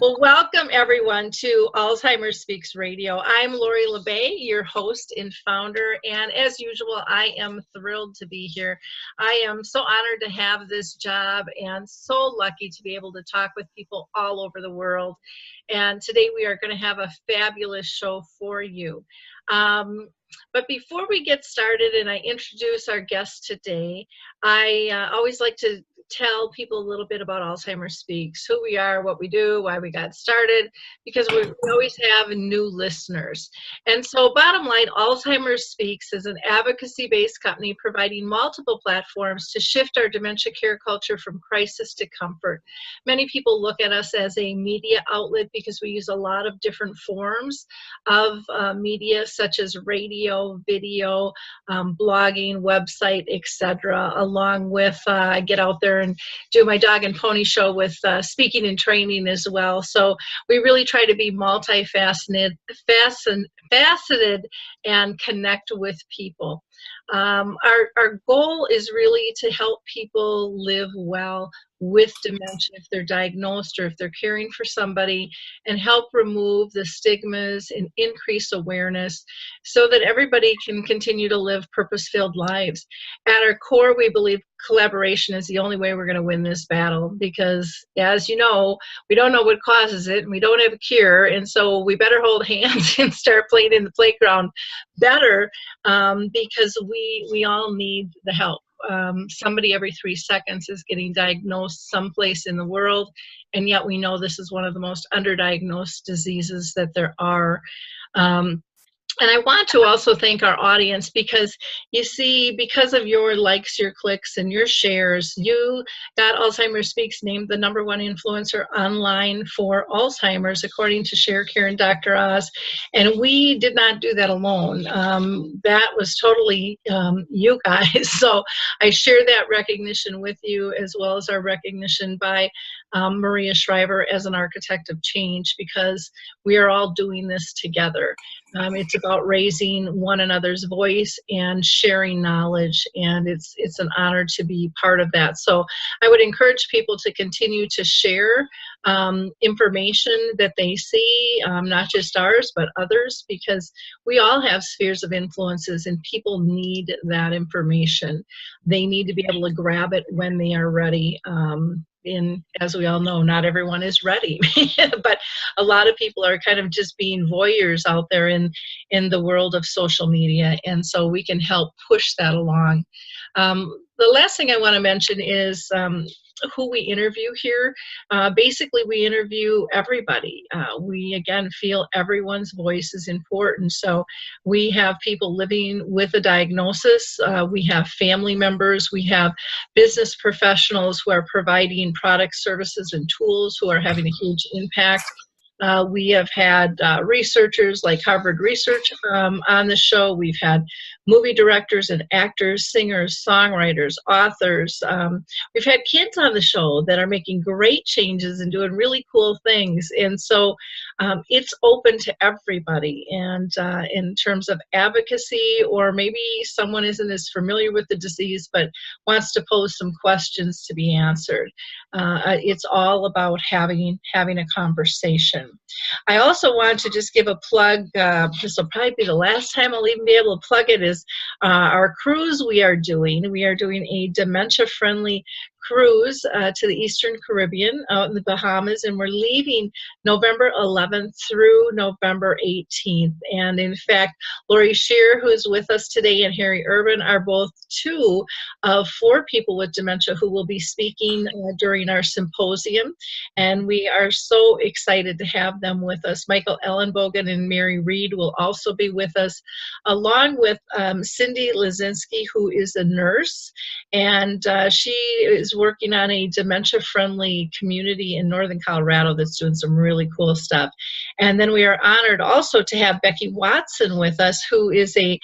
Well, welcome everyone to Alzheimer Speaks Radio. I'm Laurie your host and founder, and as usual, I am thrilled to be here. I am so honored to have this job and so lucky to be able to talk with people all over the world. And today we are going to have a fabulous show for you. But before we get started and I introduce our guest today, I always like to tell people a little bit about Alzheimer Speaks, who we are, what we do, why we got started, because we always have new listeners. And so bottom line, Alzheimer Speaks is an advocacy-based company providing multiple platforms to shift our dementia care culture from crisis to comfort. Many people look at us as a media outlet because we use a lot of different forms of media, such as radio, video, blogging, website, etc., along with get out there and do my dog and pony show with speaking and training as well. So we really try to be multifaceted and connect with people. Our goal is really to help people live well with dementia if they're diagnosed or if they're caring for somebody, and help remove the stigmas and increase awareness so that everybody can continue to live purpose-filled lives. At our core, we believe collaboration is the only way we're going to win this battle because, as you know, we don't know what causes it and we don't have a cure, and so we better hold hands and start playing in the playground better because we all need the help. Somebody every 3 seconds is getting diagnosed someplace in the world, and yet we know this is one of the most underdiagnosed diseases that there are. And I want to also thank our audience because, you see, because of your likes, your clicks, and your shares, you got Alzheimer Speaks named the #1 influencer online for Alzheimer's, according to Share Care and Dr. Oz. And we did not do that alone. That was totally you guys. So I share that recognition with you, as well as our recognition by Maria Shriver as an architect of change, because we are all doing this together. It's about raising one another's voice and sharing knowledge, and it's an honor to be part of that. So I would encourage people to continue to share information that they see, not just ours, but others, because we all have spheres of influences and people need that information. They need to be able to grab it when they are ready. And as we all know, not everyone is ready, but a lot of people are kind of just being voyeurs out there in the world of social media, and so we can help push that along. The last thing I want to mention is who we interview here. Basically, we interview everybody. We, again, feel everyone's voice is important. So we have people living with a diagnosis. We have family members. We have business professionals who are providing products, services, and tools who are having a huge impact. We have had researchers like Harvard Research on the show. We've had movie directors and actors, singers, songwriters, authors. We've had kids on the show that are making great changes and doing really cool things. And so it's open to everybody. And in terms of advocacy, or maybe someone isn't as familiar with the disease but wants to pose some questions to be answered. It's all about having a conversation. I also want to just give a plug. This will probably be the last time I'll even be able to plug it, is our cruise we are doing. We are doing a dementia-friendly cruise to the Eastern Caribbean out in the Bahamas, and we're leaving November 11th through November 18th. And in fact, Laurie Scherrer, who is with us today, and Harry Urban are both 2 of 4 people with dementia who will be speaking during our symposium, and we are so excited to have them with us. Michael Ellenbogen and Mary Reed will also be with us, along with Cindy Lazinski, who is a nurse, and she is working on a dementia-friendly community in northern Colorado that's doing some really cool stuff. And then we are honored also to have Becky Watson with us, who is a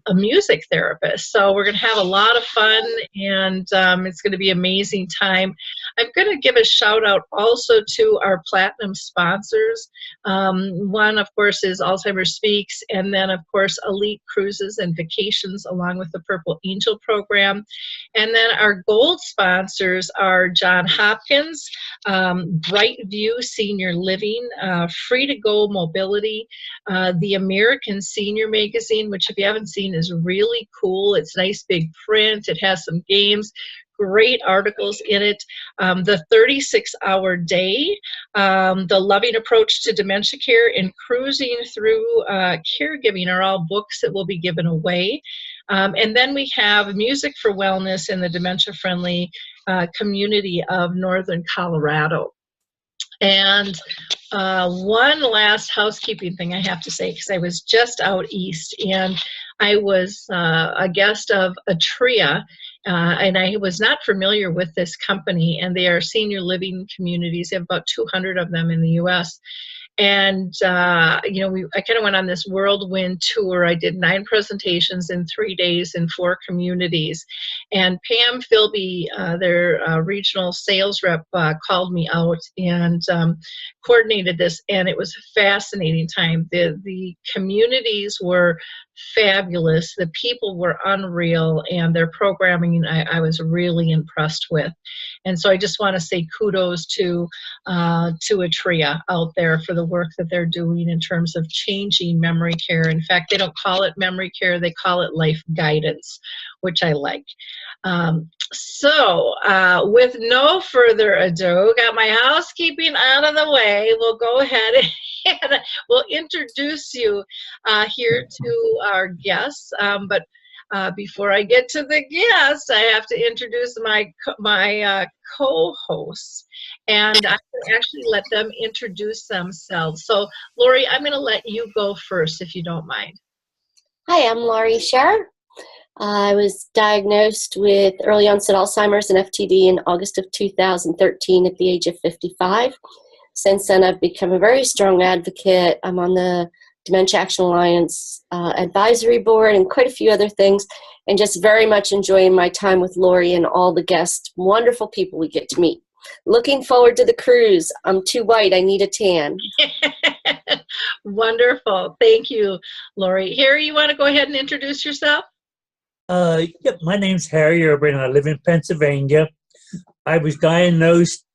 music therapist. So we're going to have a lot of fun, and it's going to be an amazing time. I'm going to give a shout out also to our platinum sponsors. One, of course, is Alzheimer Speaks, and then, of course, Elite Cruises and Vacations, along with the Purple Angel program. And then our gold sponsors are John Hopkins, Brightview Senior Living, Free to Go Mobility, the American Senior Magazine, which if you haven't seen is really cool. It's nice big print. It has some games, great articles in it. The 36-hour day, The Loving Approach to Dementia Care, and Cruising Through Caregiving are all books that will be given away. And then we have Music for Wellness in the dementia-friendly community of Northern Colorado. And one last housekeeping thing I have to say, because I was just out east and I was a guest of Atria, and I was not familiar with this company, and they are senior living communities. They have about 200 of them in the U.S. And, you know, I kind of went on this whirlwind tour. I did 9 presentations in 3 days in 4 communities. And Pam Philby, their regional sales rep, called me out and coordinated this, and it was a fascinating time. The communities were fabulous. The people were unreal, and their programming I was really impressed with. And so I just want to say kudos to Atria out there for the work that they're doing in terms of changing memory care. In fact, they don't call it memory care, they call it life guidance, which I like. So with no further ado, got my housekeeping out of the way, we'll go ahead and we'll introduce you here to our guests. But before I get to the guests, I have to introduce my co-hosts, and I can actually let them introduce themselves. So, Laurie, I'm going to let you go first, if you don't mind. Hi, I'm Laurie Scherrer. I was diagnosed with early onset Alzheimer's and FTD in August of 2013 at the age of 55. Since then, I've become a very strong advocate. I'm on the Dementia Action Alliance advisory board and quite a few other things, and just very much enjoying my time with Laurie and all the guests, wonderful people we get to meet. Looking forward to the cruise. I'm too white. I need a tan. Wonderful. Thank you, Laurie. Harry, you want to go ahead and introduce yourself? Yep, my name's Harry Urban. I live in Pennsylvania. I was diagnosed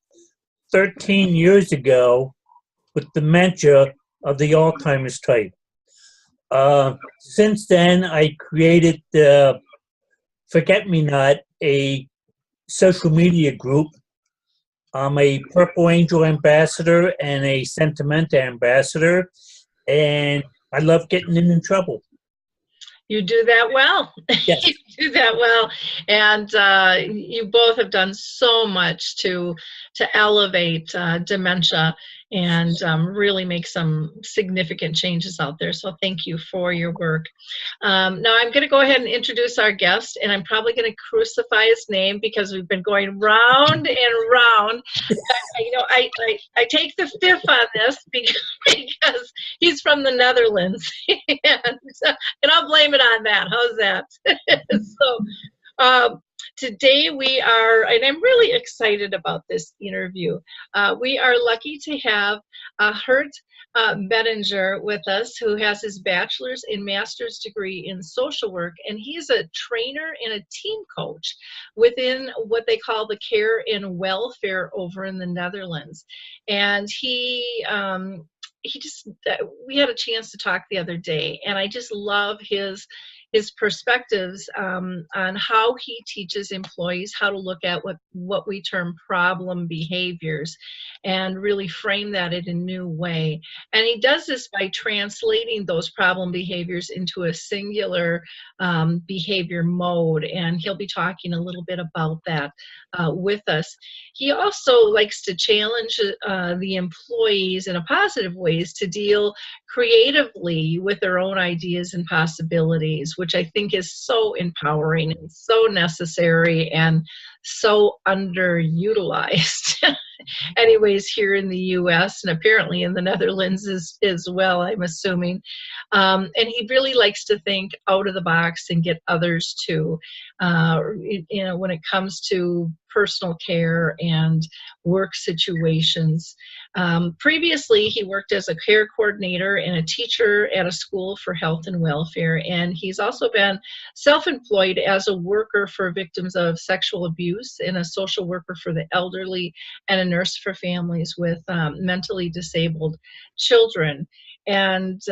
13 years ago with dementia of the Alzheimer's type. Since then, I created Forget Me Not, a social media group. I'm a Purple Angel ambassador and a Sentimenta ambassador, and I love getting in trouble. You do that well. Yes. You do that well. And you both have done so much to elevate dementia and really make some significant changes out there. So thank you for your work. Now I'm going to go ahead and introduce our guest, and I'm probably going to crucify his name because we've been going round and round. You know, I take the fifth on this because he's from the Netherlands, and I'll blame it on that. How's that? So today we are, and I'm really excited about this interview. We are lucky to have Geert Bettinger with us, who has his bachelor's and master's degree in social work, and he's a trainer and a team coach within what they call the care and welfare over in the Netherlands. And he just, we had a chance to talk the other day, and I just love his perspectives on how he teaches employees how to look at what we term problem behaviors and really frame that in a new way. And he does this by translating those problem behaviors into a singular behavior mode, and he'll be talking a little bit about that with us. He also likes to challenge the employees in a positive ways to deal creatively with their own ideas and possibilities, which I think is so empowering and so necessary and so underutilized. Anyways, here in the U.S. and apparently in the Netherlands as well, I'm assuming. And he really likes to think out of the box and get others to, you know, when it comes to personal care and work situations. Previously, he worked as a care coordinator and a teacher at a school for health and welfare, and he's also been self-employed as a worker for victims of sexual abuse and a social worker for the elderly and a nurse for families with mentally disabled children. And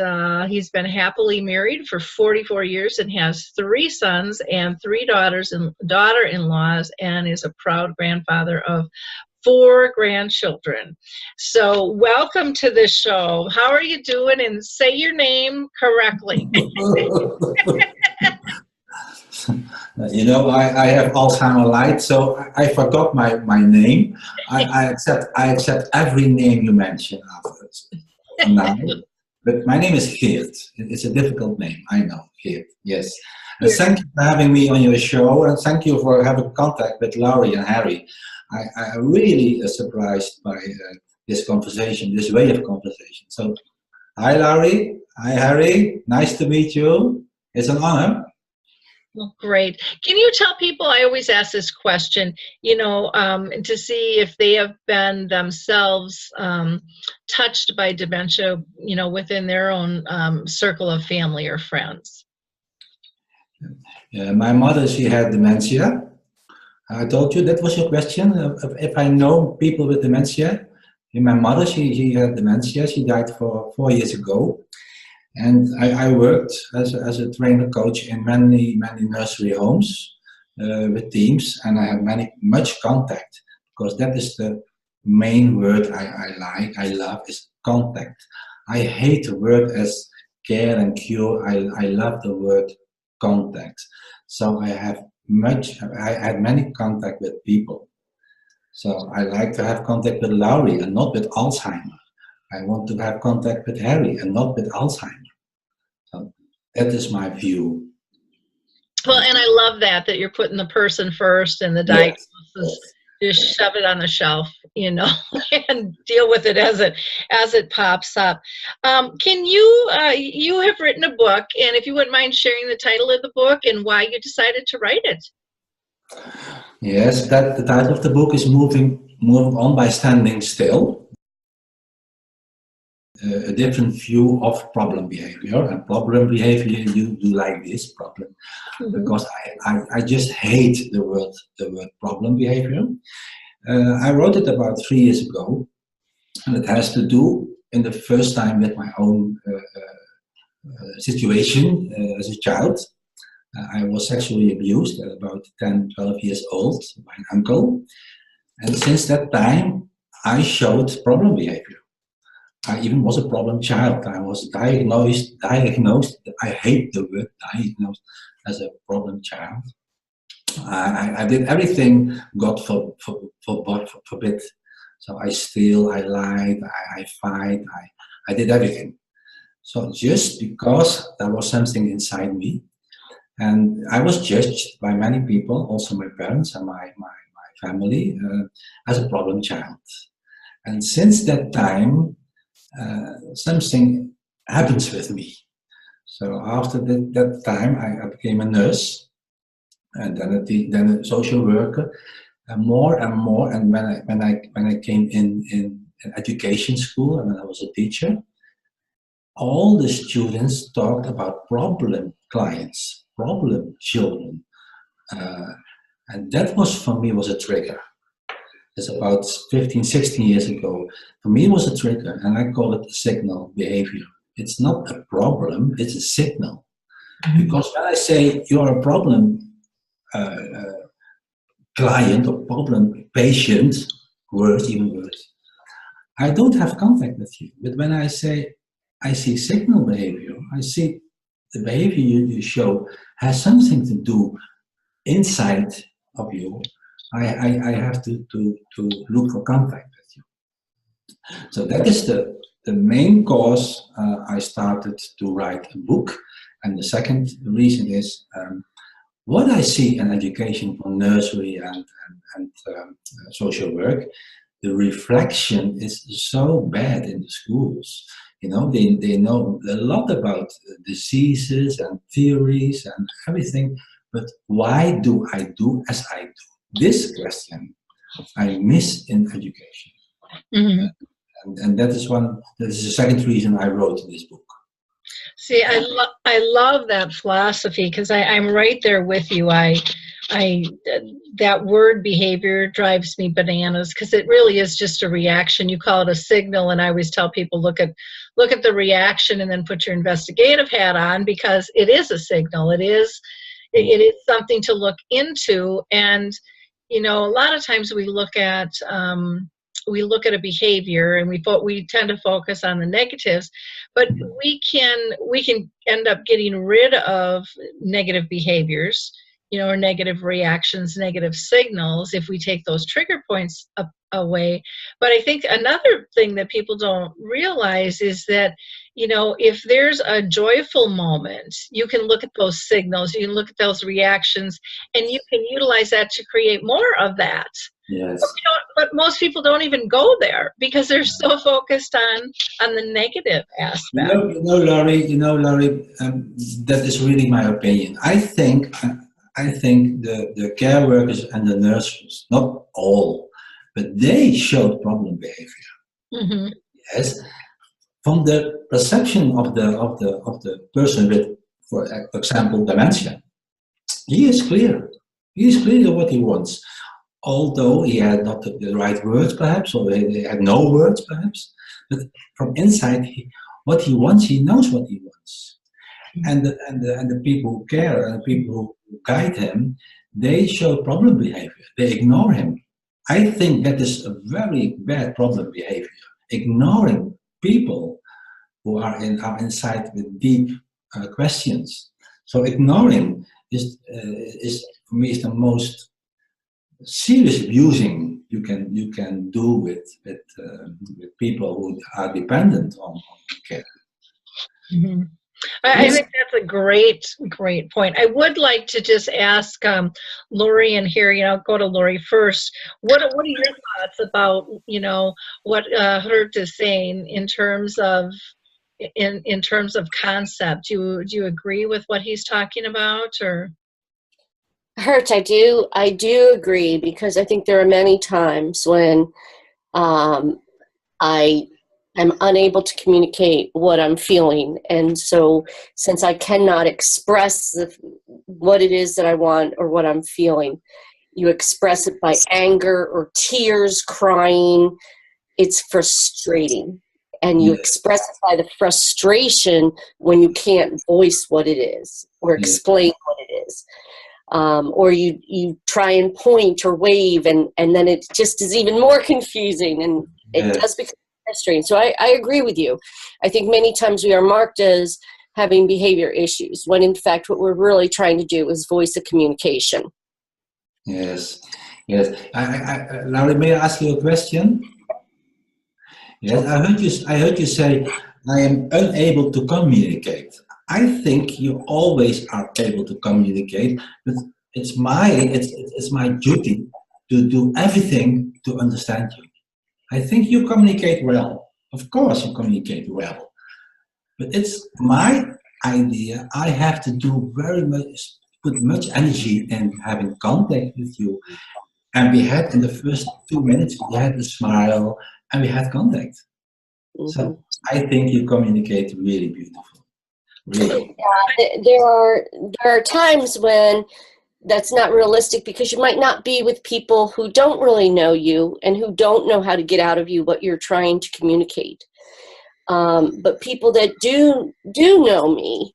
he's been happily married for 44 years and has 3 sons and 3 daughters and daughter-in-laws, and is a proud grandfather of 4 grandchildren. So welcome to the show. How are you doing? And say your name correctly. You know, I have Alzheimer light, so I forgot my name. I accept every name you mention afterwards. Now, but my name is Geert. It's a difficult name, I know, Geert, yes. And thank you for having me on your show, and thank you for having contact with Laurie and Harry. I'm really surprised by this conversation, this way of conversation. So, hi Laurie, hi Harry, nice to meet you. It's an honor. Well, great. Can you tell people, I always ask this question, you know, to see if they have been themselves touched by dementia, you know, within their own circle of family or friends? My mother, she had dementia. I told you that was your question, if I know people with dementia. My mother, she had dementia. She died 4 years ago. And I worked as a trainer coach in many nursery homes with teams, and I have much contact, because that is the main word I love is contact. I hate the word as care and cure. I love the word contact. So I had many contact with people. So I like to have contact with Laurie and not with Alzheimer. I want to have contact with Harry and not with Alzheimer. So that is my view. Well, and I love that you're putting the person first and the diagnosis, just shove it on the shelf, you know, and deal with it as it pops up. Can you, you have written a book, and if you wouldn't mind sharing the title of the book and why you decided to write it. Yes, the title of the book is Moving On by Standing Still. A different view of problem behavior, and problem behavior you do like this problem, because I just hate the word problem behavior. I wrote it about 3 years ago, and it has to do in the first time with my own situation as a child. I was sexually abused at about 10-12 years old by an uncle, and since that time I showed problem behavior. I even was a problem child. I was diagnosed, I hate the word diagnosed, as a problem child. I did everything God forbid. So I steal, I lied, I fight, I did everything. So just because there was something inside me, and I was judged by many people, also my parents and my family, as a problem child. And since that time, something happens with me. So after that time, I became a nurse, and then a social worker, and more and more. And when I came in education school, and when I was a teacher, all the students talked about problem clients, problem children, and that was for me was a trigger. It's about 15, 16 years ago. For me, it was a trigger, and I call it a signal behavior. It's not a problem, it's a signal. Because when I say you're a problem client or problem patient, even worse, I don't have contact with you. But when I say I see signal behavior, I see the behavior you show has something to do inside of you. I have to look for contact with you. So that is the main cause I started to write a book. And the second reason is what I see in education from nursery and social work, the reflection is so bad in the schools. You know, they know a lot about diseases and theories and everything, but why do I do as I do? This question I miss in education. Mm-hmm. And that is the second reason I wrote this book. See, I love that philosophy, because I'm right there with you. That word behavior drives me bananas, because it really is just a reaction. You call it a signal, and I always tell people, look at the reaction and then put your investigative hat on, because it is a signal. It is something to look into. And a lot of times we look at a behavior, and we tend to focus on the negatives, but we can end up getting rid of negative behaviors, or negative reactions, negative signals, if we take those trigger points away. But I think another thing that people don't realize is that, if there's a joyful moment, you can look at those signals, you can look at those reactions, and you can utilize that to create more of that. Yes. But most people don't even go there, because they're so focused on the negative aspect. Laurie, that is really my opinion. I think the care workers and the nurses, not all, but they showed problem behavior. Mm-hmm. Yes, from the perception of the person with, for example, dementia, he is clear. He is clear what he wants, although he had not the right words, perhaps, or he had no words, perhaps. But from inside, what he wants, he knows what he wants. And the people who care and the people who guide him, they show problem behavior. They ignore him. I think that is a very bad problem behavior. Ignoring people who are inside with deep questions. So ignoring is for me is the most serious abusing you can do with people who are dependent on care. Mm-hmm. I think that's a great point. I would like to just ask Laurie, and here, go to Laurie first. What are your thoughts about what Geert is saying in terms of concept? Do you agree with what he's talking about, or? Geert, I do agree, because I think there are many times when I'm unable to communicate what I'm feeling. And so since I cannot express what it is that I want or what I'm feeling, you express it by anger or tears, crying. It's frustrating. And you express it by the frustration when you can't voice what it is or explain what it is. Or you try and point or wave, and then it just is even more confusing, and it does become frustrating. So I agree with you. I think many times we are marked as having behavior issues, when in fact what we're really trying to do is voice a communication. Yes. Laurie, may I ask you a question? Yes, I heard you say, I am unable to communicate. I think you always are able to communicate, but it's my duty to do everything to understand you. I think you communicate well. Of course you communicate well. But it's my idea. I have to do put much energy in having contact with you. And we had, in the first 2 minutes, we had a smile and we had contact. Mm-hmm. So I think you communicate really beautiful. Really. There are times when that's not realistic, because you might not be with people who don't really know you and who don't know how to get out of you what you're trying to communicate. But people that do know me,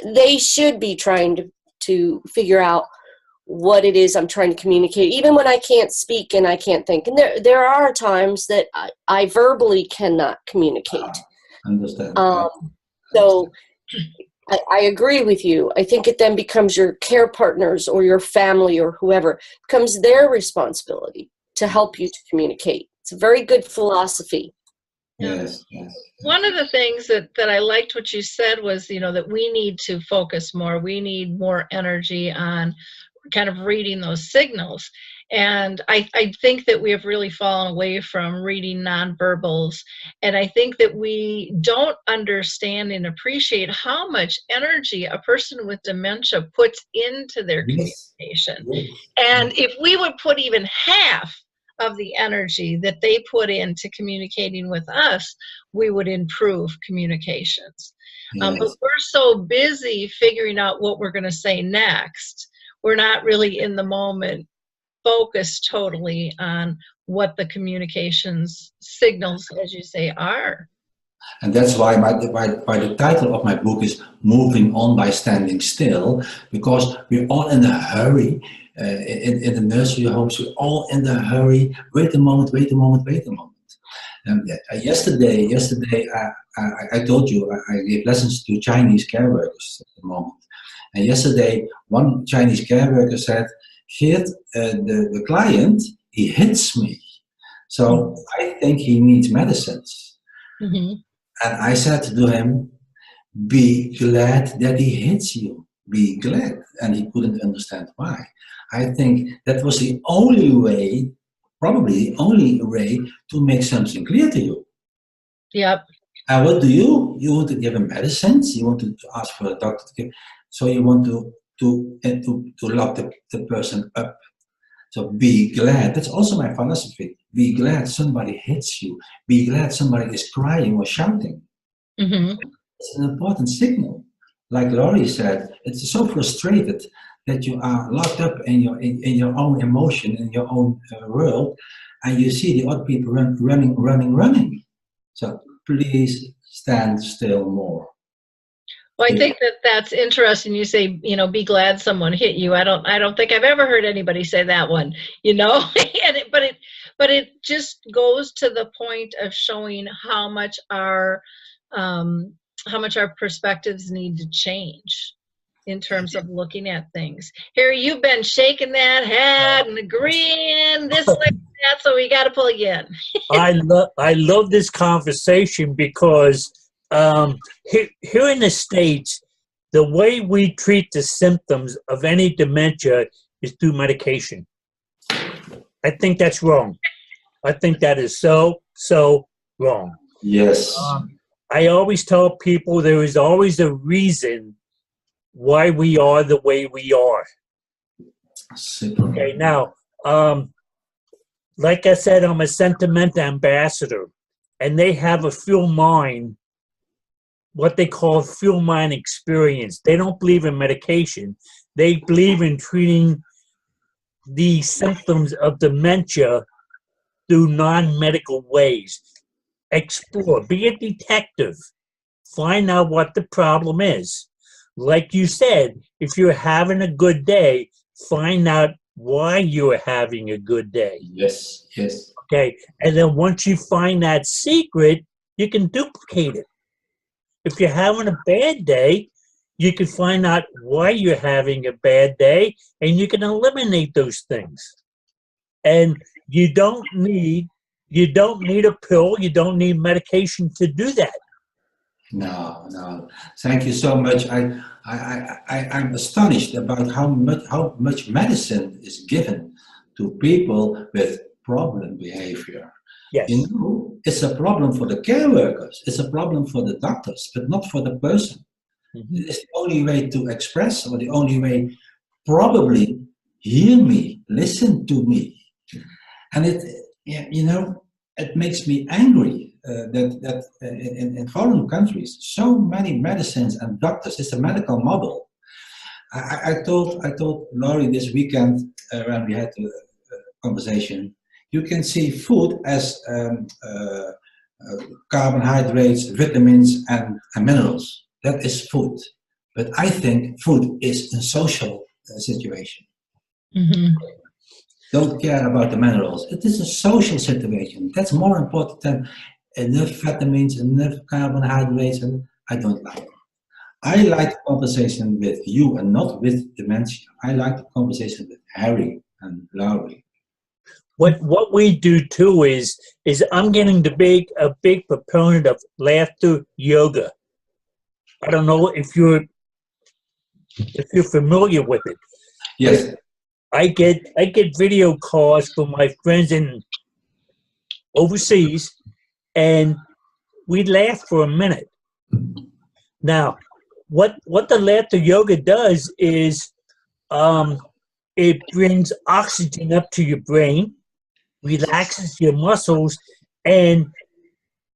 they should be trying to figure out what it is I'm trying to communicate, even when I can't speak and I can't think. And there are times that I verbally cannot communicate. Understand. So I agree with you. I think it then becomes your care partners or your family or whoever, becomes their responsibility to help you to communicate. It's a very good philosophy. Yes. One of the things that I liked what you said was, that we need to focus more. We need more energy on kind of reading those signals. And I think that we have really fallen away from reading nonverbals. And I think that we don't understand and appreciate how much energy a person with dementia puts into their Yes. communication. Yes. And if we would put even half of the energy that they put into communicating with us, we would improve communications. Yes. But we're so busy figuring out what we're going to say next, we're not really in the moment focused totally on what the communications signals, as you say, are. And that's why the title of my book is Moving On by Standing Still, because we're all in a hurry. In the nursery homes, we're all in a hurry. Wait a moment, wait a moment, wait a moment. Yesterday, I told you I gave lessons to Chinese care workers at the moment. And yesterday, one Chinese care worker said, Geert, the client, he hits me. So I think he needs medicines. Mm-hmm. And I said to him, be glad that he hits you. Be glad. And he couldn't understand why. I think that was the only way, probably the only way to make something clear to you. Yep. And what do? You want to give him medicines, you want to ask for a doctor to give, so you want to lock the person up. So be glad. That's also my philosophy. Be glad somebody hits you. Be glad somebody is crying or shouting. Mm-hmm. It's an important signal. Like Laurie said, it's so frustrated that you are locked up in your own emotion, in your own world, and you see the other people running. So please stand still more. Well, I think that's interesting. You say, be glad someone hit you. I don't think I've ever heard anybody say that one, but it just goes to the point of showing how much our perspectives need to change in terms of looking at things. Harry, you've been shaking that head and agreeing this way, that, so we got to pull you in. I love this conversation because here in the States, the way we treat the symptoms of any dementia is through medication. I think that's wrong. I think that is so wrong. Yes. I always tell people there is always a reason why we are the way we are. Super. Okay, now, like I said, I'm a sentiment ambassador, and they have a feel mind, what they call feel mind experience. They don't believe in medication. They believe in treating the symptoms of dementia through non-medical ways. Explore, be a detective, find out what the problem is. Like you said, if you're having a good day, find out why you're having a good day. Yes, yes. Okay, and then once you find that secret, you can duplicate it. If you're having a bad day, you can find out why you're having a bad day, and you can eliminate those things. And you don't need a pill, you don't need medication to do that. No. Thank you so much. I'm astonished about how much medicine is given to people with problem behavior. Yes. It's a problem for the care workers, it's a problem for the doctors, but not for the person. Mm-hmm. It's the only way to express, or the only way, probably, hear me, listen to me. And it makes me angry that in foreign countries, so many medicines and doctors, it's a medical model. I told Laurie this weekend when we had a conversation, you can see food as carbohydrates, vitamins, and minerals. That is food. But I think food is a social situation. Mm-hmm. Don't care about the minerals. It is a social situation. That's more important than enough vitamins, enough carbohydrates, and I don't like them. I like the conversation with you and not with dementia. I like the conversation with Harry and Laurie. What we do too is I'm getting a big proponent of laughter yoga. I don't know if you're familiar with it. Yes. I get video calls from my friends in overseas, and we laugh for a minute. Now, what the laughter yoga does is it brings oxygen up to your brain, relaxes your muscles, and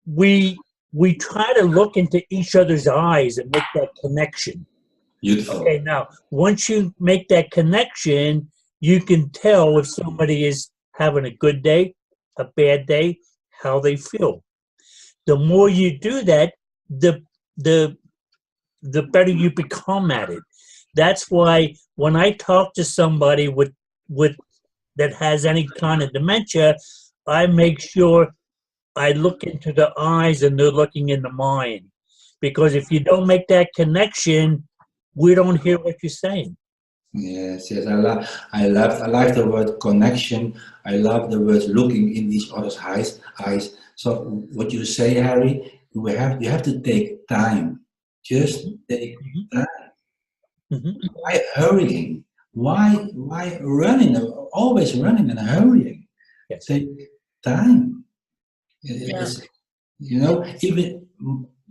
we try to look into each other's eyes and make that connection. Beautiful. Okay, now once you make that connection, you can tell if somebody is having a good day, a bad day, how they feel. The more you do that, the better you become at it. That's why when I talk to somebody with that has any kind of dementia, I make sure I look into the eyes and they're looking in the mind. Because if you don't make that connection, we don't hear what you're saying. Yes, yes, I like the word connection. I love the word looking in each other's eyes. So what you say, Harry, you have to take time. Just take time. Mm-hmm. Why hurrying? Why running? Always running and hurrying. Yes. Take time. Yeah. Even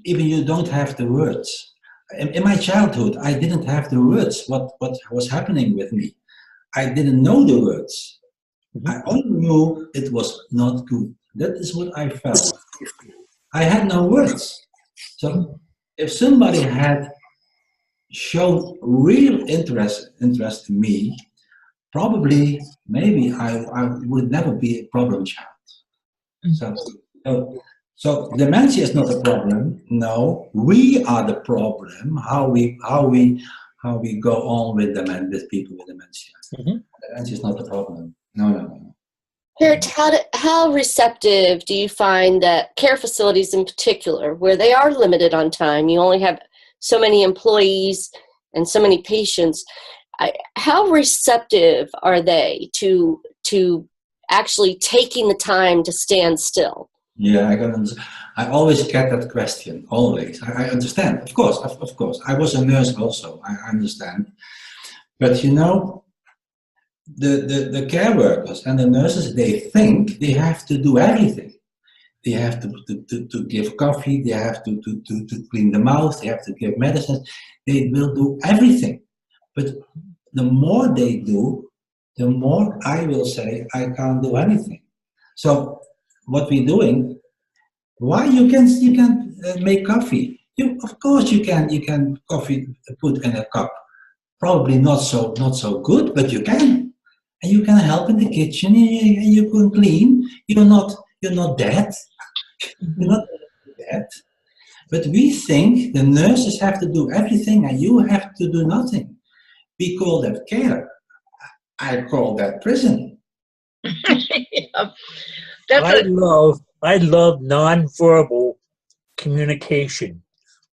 you don't have the words. In my childhood, I didn't have the words. What was happening with me? I didn't know the words. Mm-hmm. I only knew it was not good. That is what I felt. I had no words. So if somebody had shown real interest in me, probably, maybe I would never be a problem child. So dementia is not a problem. No, we are the problem. How we go on with with people with dementia. Mm-hmm. Dementia is not the problem. No. Geert, how receptive do you find that care facilities in particular, where they are limited on time, you only have so many employees and so many patients, how receptive are they to actually taking the time to stand still? Yeah, I always get that question. Always, I understand. Of course. I was a nurse also. I understand. But the care workers and the nurses, they think they have to do everything. They have to give coffee. They have to clean the mouth. They have to give medicines. They will do everything. But the more they do, the more I will say I can't do anything. So what we're doing, why you can make coffee? Of course you can coffee put in a cup. Probably not so good, but you can, and you can help in the kitchen. You can clean. You're not dead. You're not dead. But we think the nurses have to do everything, and you have to do nothing. We call that care. I call that prison. Yeah. I love nonverbal communication.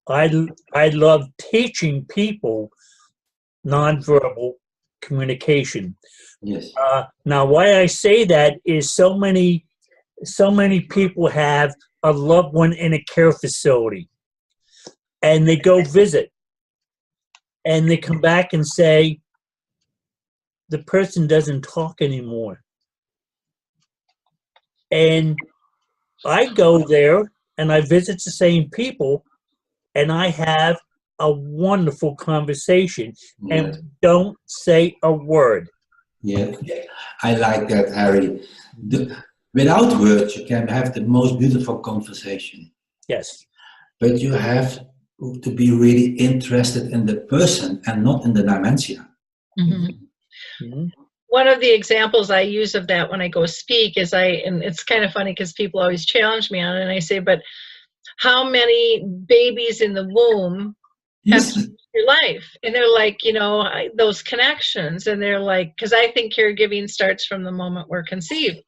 I love teaching people nonverbal communication. Yes. Now, why I say that is so many people have a loved one in a care facility, and they go visit, and they come back and say, the person doesn't talk anymore. And I go there and I visit the same people, and I have a wonderful conversation, and Yes. don't say a word. Yeah, I like that, Harry. Without words, you can have the most beautiful conversation. Yes. But you have to be really interested in the person and not in the dementia. Mm-hmm. Mm-hmm. One of the examples I use of that when I go speak is and it's kind of funny because people always challenge me on it, and I say, but how many babies in the womb have changed your life? And they're like, those connections. And they're like, because I think caregiving starts from the moment we're conceived.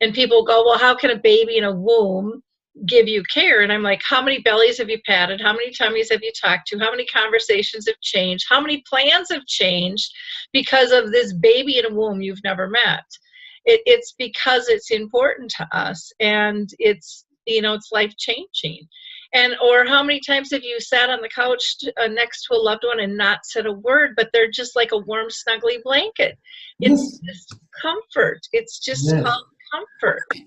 And people go, well, how can a baby in a womb give you care? And I'm like, how many bellies have you patted? How many tummies have you talked to? How many conversations have changed? How many plans have changed because of this baby in a womb you've never met? It's because it's important to us, and it's life changing. And or how many times have you sat on the couch next to a loved one and not said a word, but they're just like a warm, snuggly blanket? It's Yes. just comfort. It's just Yes. called comfort. But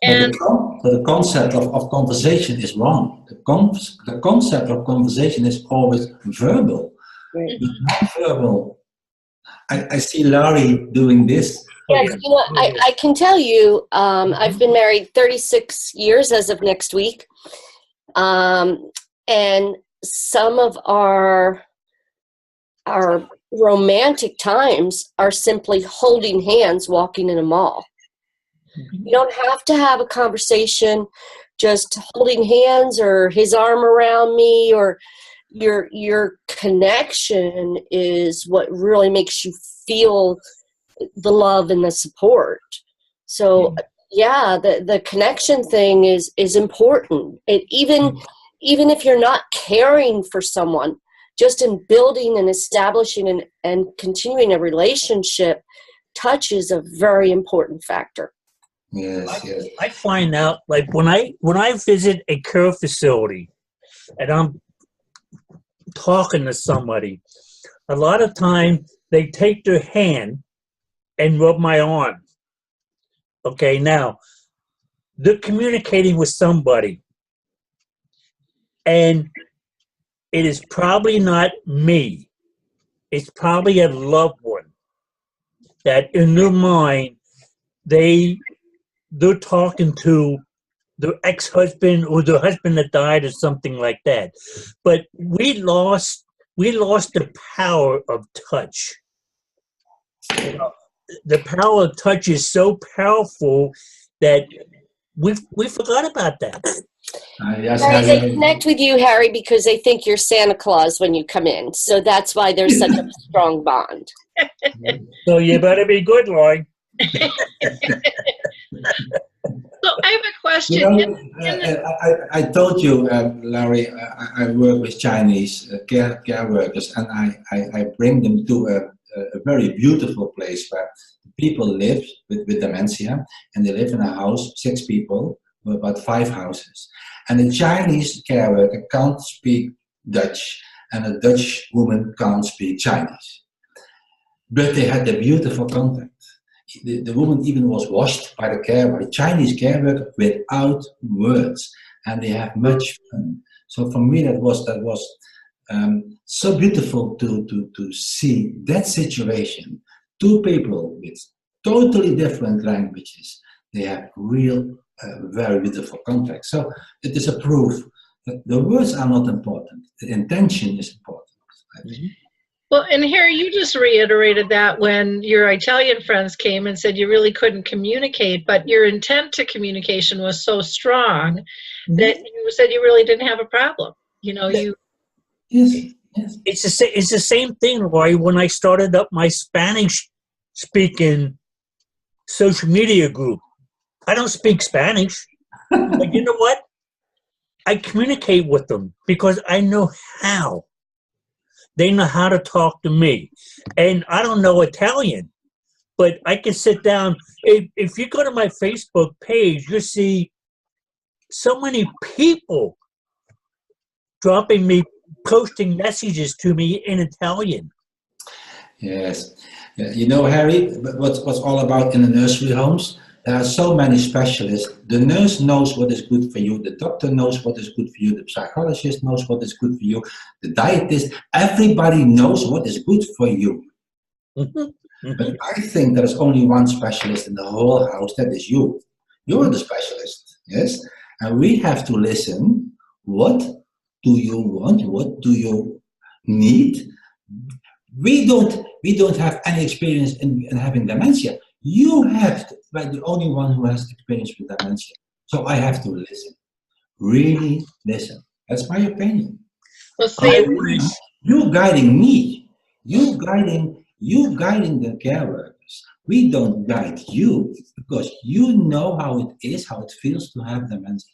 And the concept of conversation is wrong. The concept of conversation is always verbal. Right. Not verbal. I see Laurie doing this. Yes, you know, I can tell you, I've been married 36 years as of next week. And some of our romantic times are simply holding hands walking in a mall. You don't have to have a conversation, just holding hands or his arm around me, or your connection is what really makes you feel the love and the support. So yeah, the connection thing is important. Even if you're not caring for someone, just in building and establishing and continuing a relationship, touch is a very important factor. Yes, yes. I find out, like, when I visit a care facility and I'm talking to somebody, a lot of time they take their hand and rub my arm. Okay, now they're communicating with somebody, and it is probably not me. It's probably a loved one that in their mind they're talking to their ex-husband or their husband that died or something like that. But we lost the power of touch. You know, the power of touch is so powerful that we forgot about that. Yes, Harry, they Harry. connect with you, Harry, because they think you're Santa Claus when you come in. So that's why there's such a strong bond. So you better be good, Laurie. so I have a question. You know, I told you, Laurie, I work with Chinese care workers, and I bring them to a very beautiful place where people live with dementia, and they live in a house, 6 people, with about 5 houses. And the Chinese care worker can't speak Dutch, and a Dutch woman can't speak Chinese. But they had a beautiful contact. The woman even was washed by the Chinese care worker without words, and they have much fun. So for me, that was so beautiful to see that situation. 2 people with totally different languages, they have real, very beautiful contact. So it is a proof that the words are not important. The intention is important. Mm-hmm. Well, and Harry, you just reiterated that when your Italian friends came and said you really couldn't communicate, but your intent to communication was so strong that you said you really didn't have a problem. You know, you. Yes, yes. It's the same thing, Laurie. When I started up my Spanish speaking social media group, I don't speak Spanish, but you know what? I communicate with them because I know how. They know how to talk to me. And I don't know Italian, but I can sit down. If you go to my Facebook page, you'll see so many people posting messages to me in Italian. Yes. You know, Harry, what's all about in the nursery homes? There are so many specialists. The nurse knows what is good for you. The doctor knows what is good for you. The psychologist knows what is good for you. The dietist, everybody knows what is good for you. Mm-hmm. Mm-hmm. But I think there is only one specialist in the whole house, that is you. You're the specialist, yes? And we have to listen. What do you want? What do you need? We don't have any experience in having dementia. You have to, like the only one who has experience with dementia. So I have to listen. Really listen. That's my opinion. Well, see, You guiding me. You guiding the care workers. We don't guide you because you know how it is, how it feels to have dementia.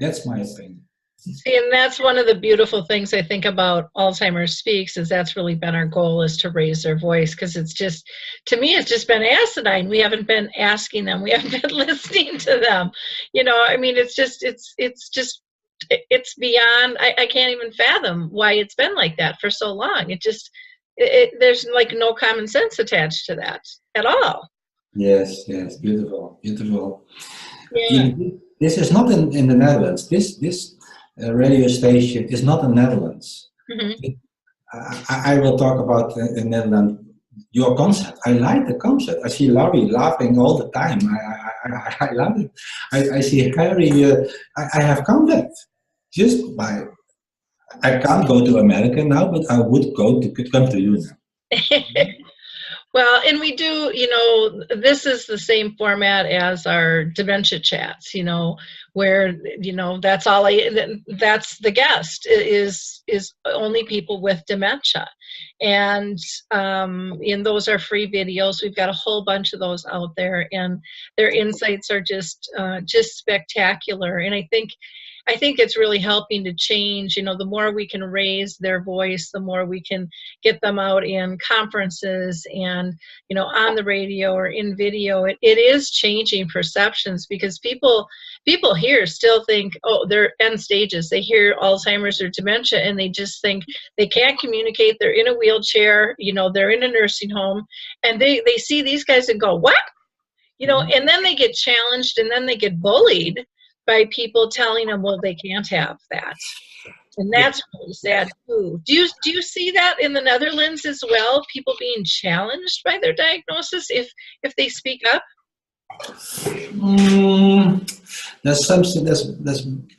That's my opinion. See, and that's one of the beautiful things I think about Alzheimer's Speaks is that's really been our goal, is to raise their voice, because it's just, to me, it's just been asinine. We haven't been asking them. We haven't been listening to them. You know, I mean, it's just it's beyond, I can't even fathom why it's been like that for so long. There's like no common sense attached to that at all. Yes, yes, beautiful, beautiful. Yeah. This is not in the Netherlands. This radio station is not in the Netherlands. Mm-hmm. I will talk about in Netherlands your concept. I like the concept. I see Laurie laughing all the time. I love it. I see Harry. I have contact just by. I can't go to America now, but I would could come to you now. Well, and we do, this is the same format as our dementia chats, where, that's that's the guest is only people with dementia. And those are free videos. We've got a whole bunch of those out there, and their insights are just spectacular. And I think it's really helping to change, the more we can raise their voice, the more we can get them out in conferences and, on the radio or in video. It is changing perceptions, because people here still think, oh, they're end stages. They hear Alzheimer's or dementia and they just think they can't communicate. They're in a wheelchair, they're in a nursing home, and they see these guys and go, what? And then they get challenged, and then they get bullied by people telling them, well, they can't have that. And that's really sad too. Do you see that in the Netherlands as well? People being challenged by their diagnosis if they speak up? There's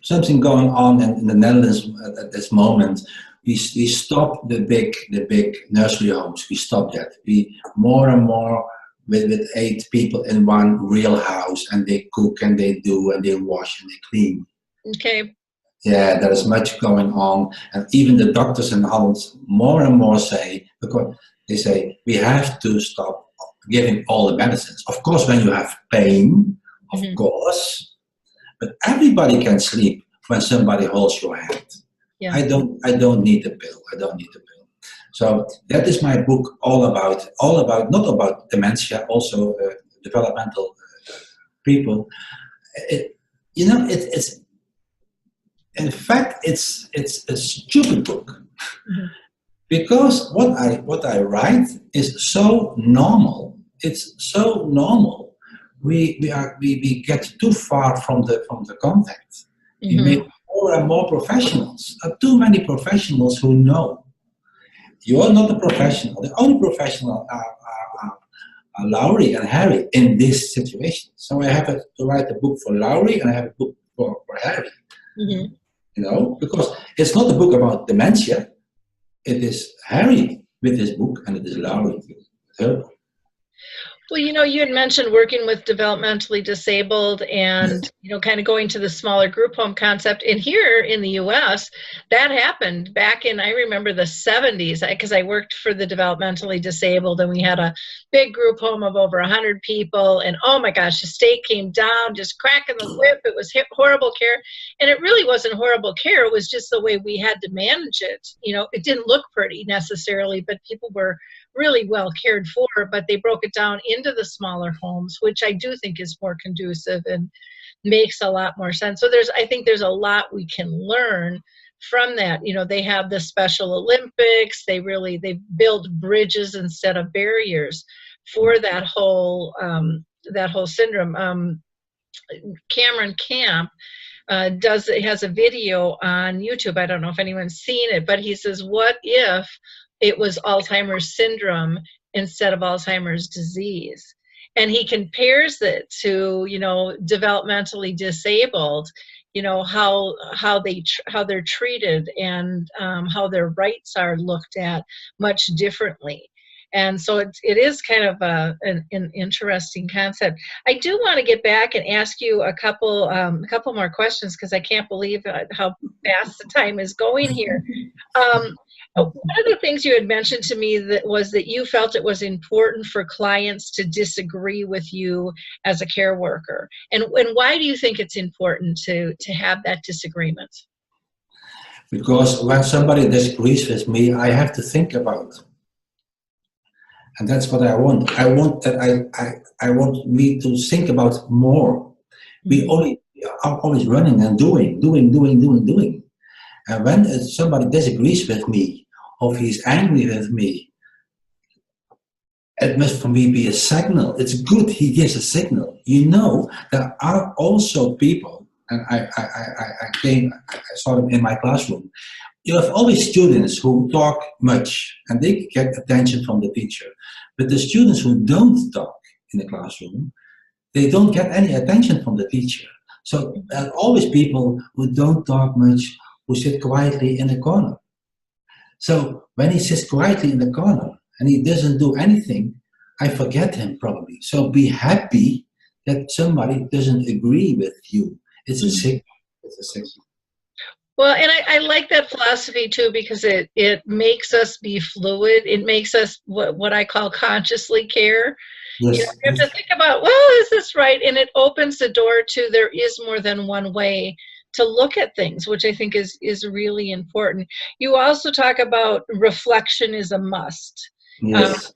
something going on in the Netherlands at this moment. We stop the big nursery homes. We stop that. We more and more with 8 people in one real house, and they cook and they do and they wash and they clean. Okay. Yeah, there is much going on, and even the doctors in Holland more and more say, because they say we have to stop giving all the medicines. Of course, when you have pain, of course, but everybody can sleep when somebody holds your hand. Yeah. I don't need a pill. I don't need a pill. So that is my book all about not about dementia, also developmental people. It's in fact it's a stupid book, because what I write is so normal. It's so normal. We get too far from the contact. We make more and more professionals. There are too many professionals who know. You are not a professional. The only professional are Laurie and Harry in this situation. So I have to write a book for Laurie and I have a book for Harry. Because it's not a book about dementia. It is Harry with his book, and it is Laurie with her book. Well, you had mentioned working with developmentally disabled and, kind of going to the smaller group home concept. And here in the U.S., that happened back in, I remember the 70s, because I worked for the developmentally disabled, and we had a big group home of over 100 people. And oh my gosh, the state came down, just cracking the whip. It was horrible care. And it really wasn't horrible care. It was just the way we had to manage it. It didn't look pretty necessarily, but people were really well cared for, but they broke it down into the smaller homes, which I do think is more conducive and makes a lot more sense. So I think there's a lot we can learn from that. They have the Special Olympics. They build bridges instead of barriers for that whole syndrome. Cameron Camp has a video on YouTube. I don't know if anyone's seen it, but he says, what if it was Alzheimer's syndrome instead of Alzheimer's disease? And he compares it to, developmentally disabled, how they're treated and how their rights are looked at much differently. And so it is kind of an interesting concept. I do want to get back and ask you a couple more questions, because I can't believe how fast the time is going here. One of the things you had mentioned to me was that you felt it was important for clients to disagree with you as a care worker. And why do you think it's important to have that disagreement? Because when somebody disagrees with me, I have to think about it. And that's what I want. I want me to think about more. We are always running and doing. And when somebody disagrees with me, or if he's angry with me, it must for me be a signal. It's good he gives a signal. You know, there are also people, and I saw them in my classroom. You have always students who talk much and they get attention from the teacher. But the students who don't talk in the classroom, they don't get any attention from the teacher. So there are always people who don't talk much, who sit quietly in the corner. So when he sits quietly in the corner and he doesn't do anything, I forget him probably. So be happy that somebody doesn't agree with you. It's a signal. It's a signal. Well, and I like that philosophy too, because it makes us be fluid. It makes us what I call consciously care. Yes. You know, you have to think about, well, is this right? And it opens the door to there is more than one way to look at things, which I think is really important. You also talk about reflection is a must. Yes.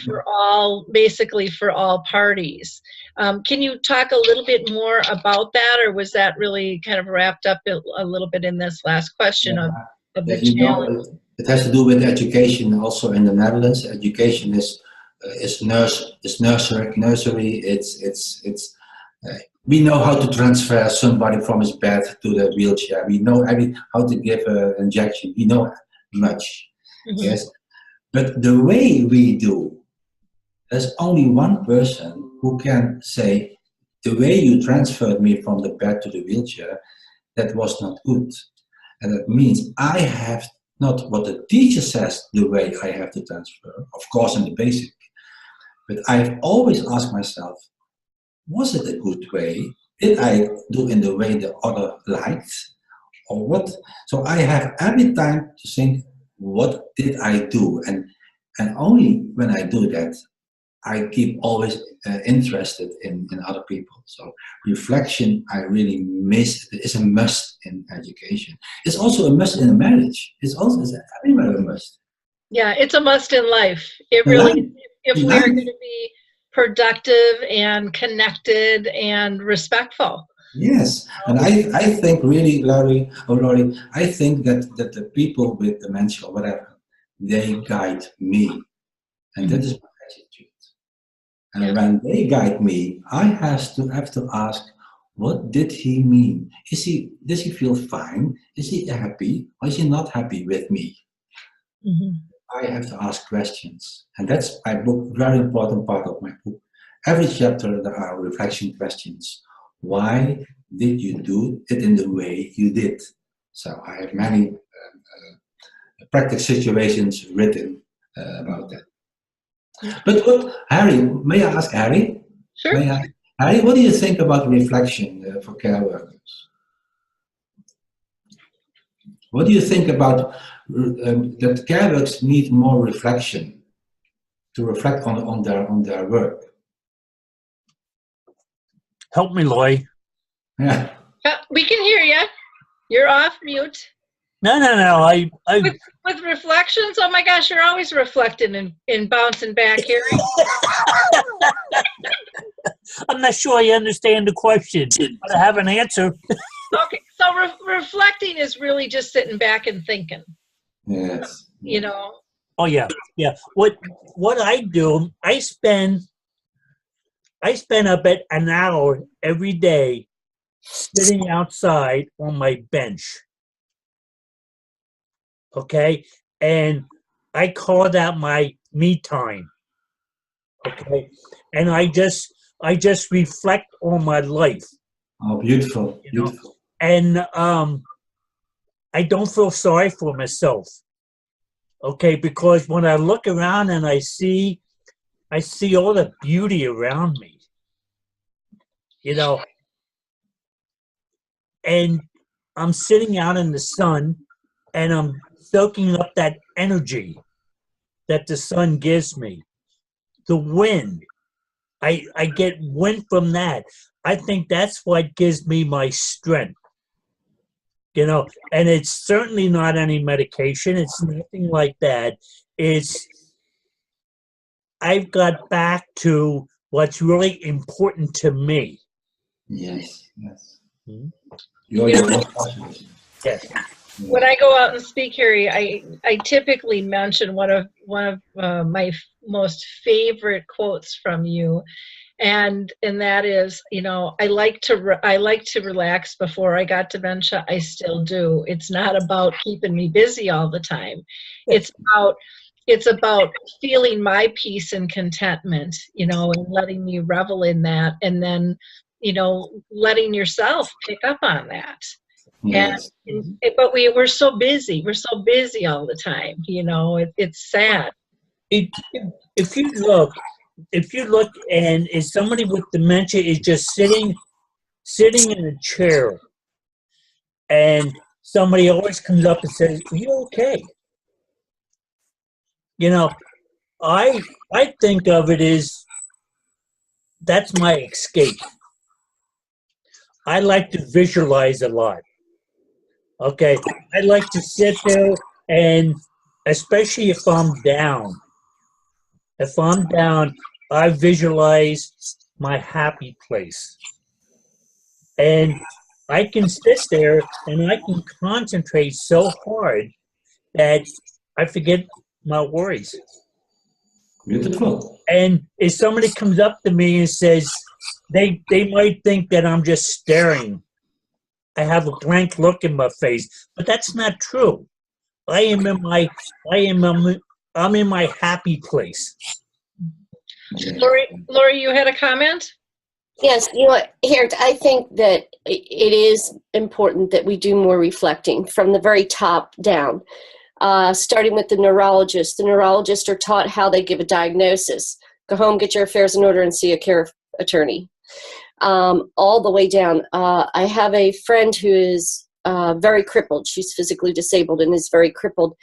For all, basically for all parties. Can you talk a little bit more about that, or was that really kind of wrapped up a little bit in this last question of the challenge? It has to do with education also in the Netherlands. Education is nursery. We know how to transfer somebody from his bed to the wheelchair. We know how to give an injection. We know much. Mm-hmm. Yes. But the way we do, there's only one person who can say, the way you transferred me from the bed to the wheelchair, that was not good. And that means I have not what the teacher says the way I have to transfer, of course in the basic. But I've always asked myself, was it a good way? Did I do in the way the other liked? Or what? So I have every time to think, what did I do? And only when I do that, I keep always interested in other people. So reflection, I really miss. It is a must in education. It's also a must in a marriage. It's everywhere a must. Yeah, it's a must in life. It really, if we are going to be productive and connected and respectful. Yes, and I think really, Laurie, I think that the people with dementia or whatever, they guide me, and that is my attitude. And when they guide me, I have to ask, what did he mean? Does he feel fine? Is he happy, or is he not happy with me? Mm-hmm. I have to ask questions, and that's my book. Very important part of my book. Every chapter there are reflection questions. Why did you do it in the way you did? So I have many practical situations written about that. But what, Harry, may I ask Harry? Sure. Harry, what do you think about reflection for care workers? What do you think about that care workers need more reflection to reflect on their work? Help me, Laurie. Yeah. We can hear you. You're off mute. No. With reflections, oh my gosh, you're always reflecting and bouncing back here. I'm not sure I understand the question, but I have an answer. Okay, so reflecting is really just sitting back and thinking. Yes. You know. Oh yeah. What I do, I spend about an hour every day sitting outside on my bench. Okay, and I call that my me time. Okay, and I just reflect on my life. Oh, beautiful, beautiful. And I don't feel sorry for myself. Okay, because when I look around and I see all the beauty around me, and I'm sitting out in the sun and I'm soaking up that energy that the sun gives me. The wind, I get wind from that. I think that's what gives me my strength. And it's certainly not any medication. It's nothing like that. I've got back to what's really important to me. Yes, yes. You're your own specialist. Yes. When I go out and speak, Harry, I typically mention one of my most favorite quotes from you, and that is, you know, I like to relax before I got dementia. I still do. It's not about keeping me busy all the time. It's about feeling my peace and contentment, you know, and letting me revel in that, and then, you know, letting yourself pick up on that. Yes. But we're so busy. We're so busy all the time. You know, it's sad. If you look, and if somebody with dementia is just sitting in a chair, and somebody always comes up and says, "Are you okay?" You know, I think of it as that's my escape. I like to visualize a lot. Okay, I like to sit there, and especially if I'm down. If I'm down, I visualize my happy place. And I can sit there and I can concentrate so hard that I forget my worries. Beautiful. And if somebody comes up to me and says, they might think that I'm just staring. I have a blank look in my face, but that's not true. I'm in my happy place. Laurie, you had a comment? Yes, you know what, here, I think that it is important that we do more reflecting from the very top down, starting with the neurologist. The neurologists are taught how they give a diagnosis. Go home, get your affairs in order, and see a care attorney. All the way down. I have a friend who is very crippled. She's physically disabled and is very crippled.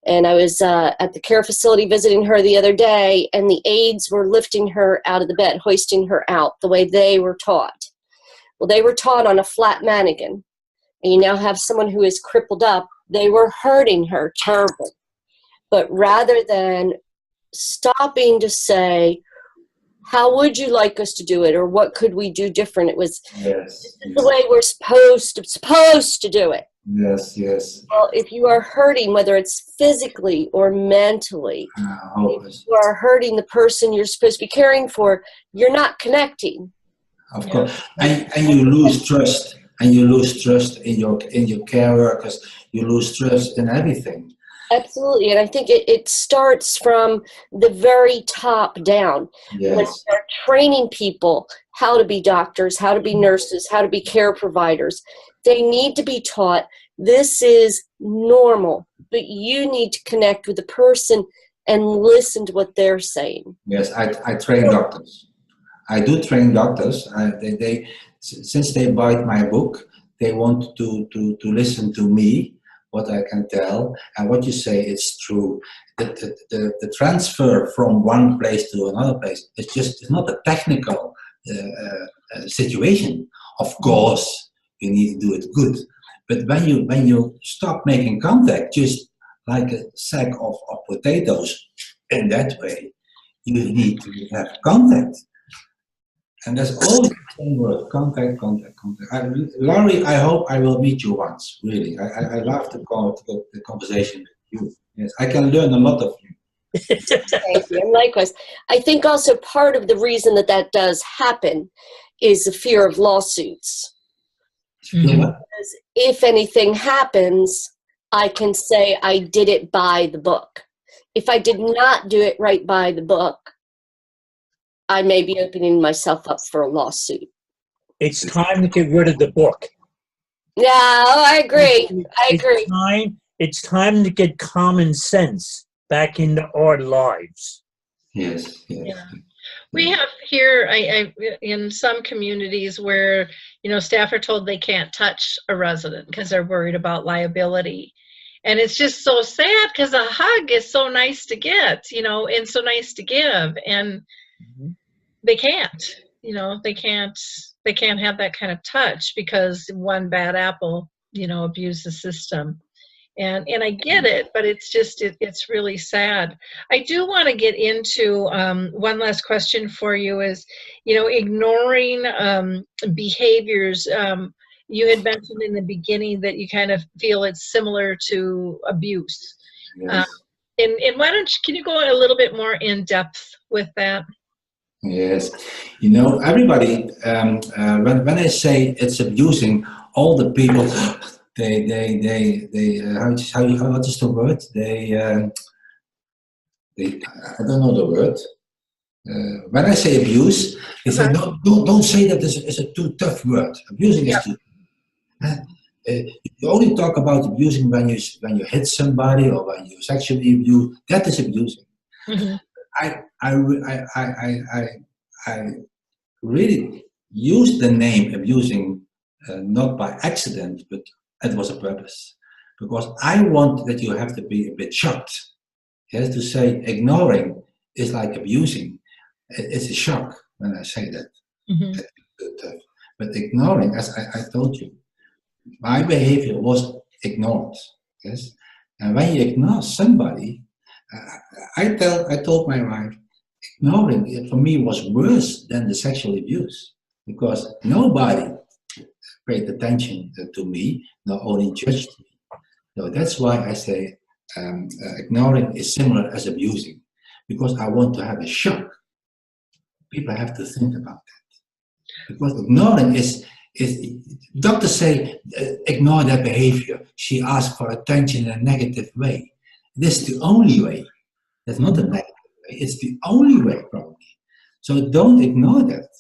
And I was at the care facility visiting her the other day, and the aides were lifting her out of the bed, hoisting her out the way they were taught. Well, they were taught on a flat mannequin. And you now have someone who is crippled up. They were hurting her terribly. But rather than stopping to say, how would you like us to do it, or what could we do different? It was the way we're supposed to do it. Yes, yes. Well, if you are hurting, whether it's physically or mentally, if you are hurting the person you're supposed to be caring for, you're not connecting. Of course, and you lose trust, and you lose trust in your care workers. You lose trust in everything. Absolutely, and I think it starts from the very top down. Yes. When they're training people how to be doctors, how to be nurses, how to be care providers, they need to be taught this is normal, but you need to connect with the person and listen to what they're saying. Yes, I train doctors. I do train doctors. They since they bought my book, they want to listen to me, what I can tell, and what you say is true. The transfer from one place to another place, it's not a technical situation. Of course, you need to do it good. But when you stop making contact, just like a sack of potatoes, in that way, you need to have contact. And there's always the same word, contact. Laurie, I hope I will meet you once, really. I love the conversation with you. Yes, I can learn a lot of you. Thank you, and likewise. I think also part of the reason that does happen is the fear of lawsuits. Mm-hmm. Because if anything happens, I can say I did it by the book. If I did not do it right by the book, I may be opening myself up for a lawsuit. It's time to get rid of the book. Yeah, I agree. It's time to get common sense back into our lives. Yes. Yeah. We have here in some communities where, you know, staff are told they can't touch a resident because they're worried about liability. And it's just so sad because a hug is so nice to get, you know, and so nice to give. And they can't, you know, they can't have that kind of touch because one bad apple, you know, abused the system. And I get it, but it's just, it's really sad. I do want to get into one last question for you is, you know, ignoring behaviors. you had mentioned in the beginning that you kind of feel it's similar to abuse. Yes. And why don't you, can you go a little bit more in depth with that? Yes, you know, everybody. When I say it's abusing, all the people, they what is the word? They I don't know the word. When I say abuse, they say don't say that is a too tough word. Abusing is too. You only talk about abusing when you hit somebody or when you sexually abuse. That is abusing. Mm-hmm. I really used the name abusing not by accident, but it was a purpose. Because I want that you have to be a bit shocked. Yes, to say ignoring is like abusing. It's a shock when I say that. Mm-hmm. But ignoring, as I told you, my behavior was ignored. Yes, and when you ignore somebody, I told my wife, ignoring it for me was worse than the sexual abuse because nobody paid attention to me, not only judged me. So that's why I say ignoring is similar as abusing, because I want to have a shock. People have to think about that, because ignoring is doctors say ignore that behavior. She asked for attention in a negative way. This is the only way. That's not a negative way. It's the only way, probably. So don't ignore that.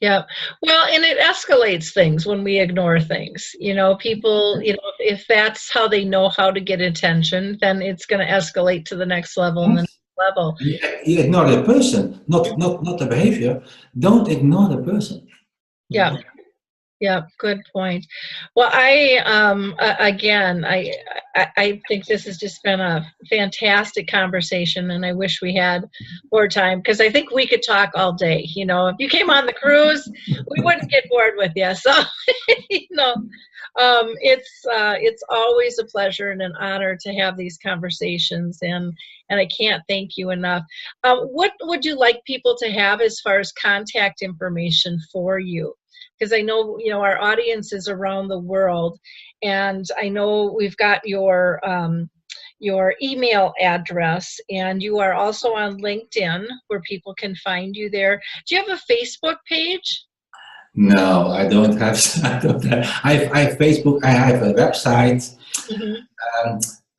Yeah. Well, and it escalates things when we ignore things. You know, people, you know, if that's how they know how to get attention, then it's going to escalate to the next level and the next level. You ignore the person, not the behavior. Don't ignore the person. Yeah. Yeah, good point. Well, again, I think this has just been a fantastic conversation, and I wish we had more time because I think we could talk all day. You know, if you came on the cruise, we wouldn't get bored with you. So, you know, it's always a pleasure and an honor to have these conversations, and I can't thank you enough. What would you like people to have as far as contact information for you? Because I know, you know, our audience is around the world, and I know we've got your email address, and you are also on LinkedIn where people can find you there. Do you have a Facebook page? No, I don't have. I have Facebook. I have a website. Mm-hmm.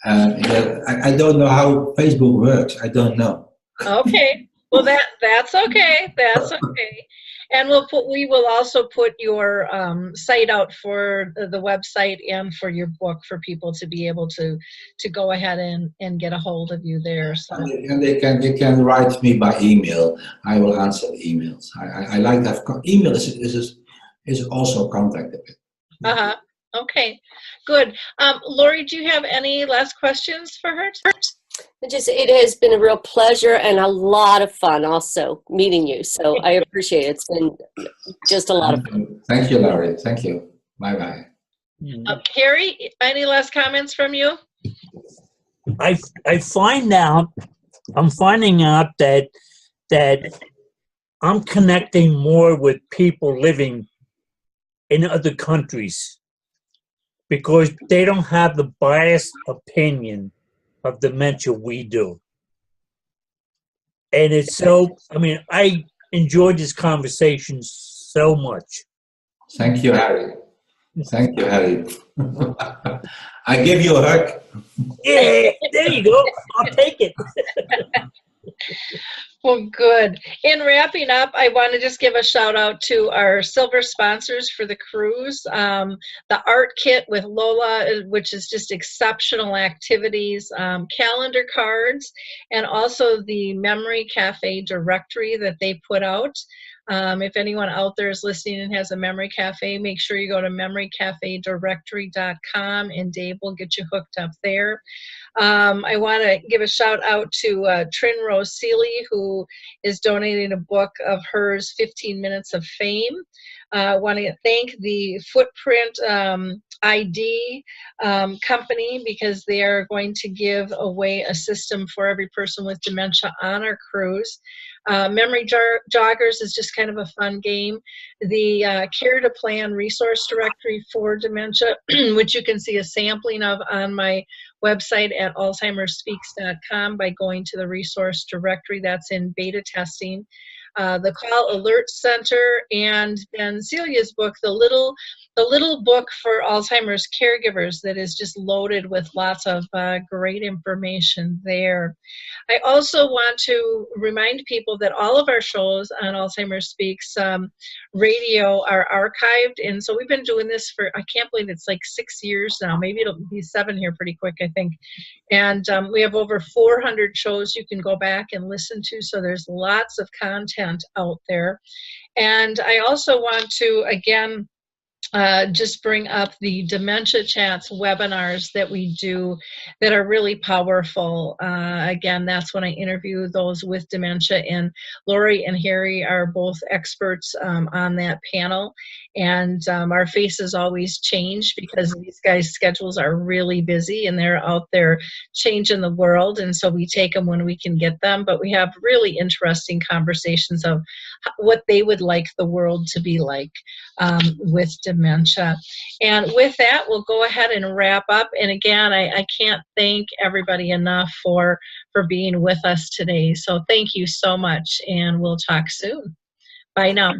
I don't know how Facebook works. I don't know. Okay. Well, that's okay. That's okay. And we will also put your site out for the website and for your book for people to be able to go ahead and get a hold of you there. So. And they can write me by email. I will answer the emails. I like to have email is also contacted. Okay. Good. Laurie, do you have any last questions for her? It has been a real pleasure and a lot of fun also meeting you. So I appreciate it. It's been just a lot of fun. Thank you, Laurie. Thank you. Bye-bye. Harry, any last comments from you? I'm finding out that I'm connecting more with people living in other countries because they don't have the biased opinion of dementia we do. And it's so, I mean, I enjoyed this conversation so much. Thank you, Harry. Thank you, Harry. I give you a hug. Yeah, there you go. I'll take it. Well, good. In wrapping up, I want to just give a shout out to our silver sponsors for the cruise. The art kit with Lola, which is just exceptional activities, calendar cards, and also the Memory Cafe directory that they put out. If anyone out there is listening and has a Memory Cafe, make sure you go to memorycafedirectory.com and Dave will get you hooked up there. I want to give a shout out to Trin Rose Seeley, who is donating a book of hers, 15 Minutes of Fame. I want to thank the Footprint ID company because they are going to give away a system for every person with dementia on our cruise. Memory Joggers is just kind of a fun game. The Care to Plan resource directory for dementia, which you can see a sampling of on my website at alzheimerspeaks.com by going to the resource directory. That's in beta testing. The Call Alert Center, and then Celia's book, the little book for Alzheimer's caregivers, that is just loaded with lots of great information there. I also want to remind people that all of our shows on Alzheimer's Speaks radio are archived, and so we've been doing this for, I can't believe it's like 6 years now. Maybe it'll be 7 here pretty quick, I think. And we have over 400 shows you can go back and listen to, so there's lots of content out there. And I also want to, again, just bring up the Dementia Chats webinars that we do that are really powerful. Again, that's when I interview those with dementia, and Laurie and Harry are both experts on that panel. And our faces always change because these guys' schedules are really busy and they're out there changing the world, and so we take them when we can get them. But we have really interesting conversations of what they would like the world to be like with dementia. And with that, we'll go ahead and wrap up. And again, I can't thank everybody enough for being with us today. So thank you so much, and we'll talk soon. Bye now.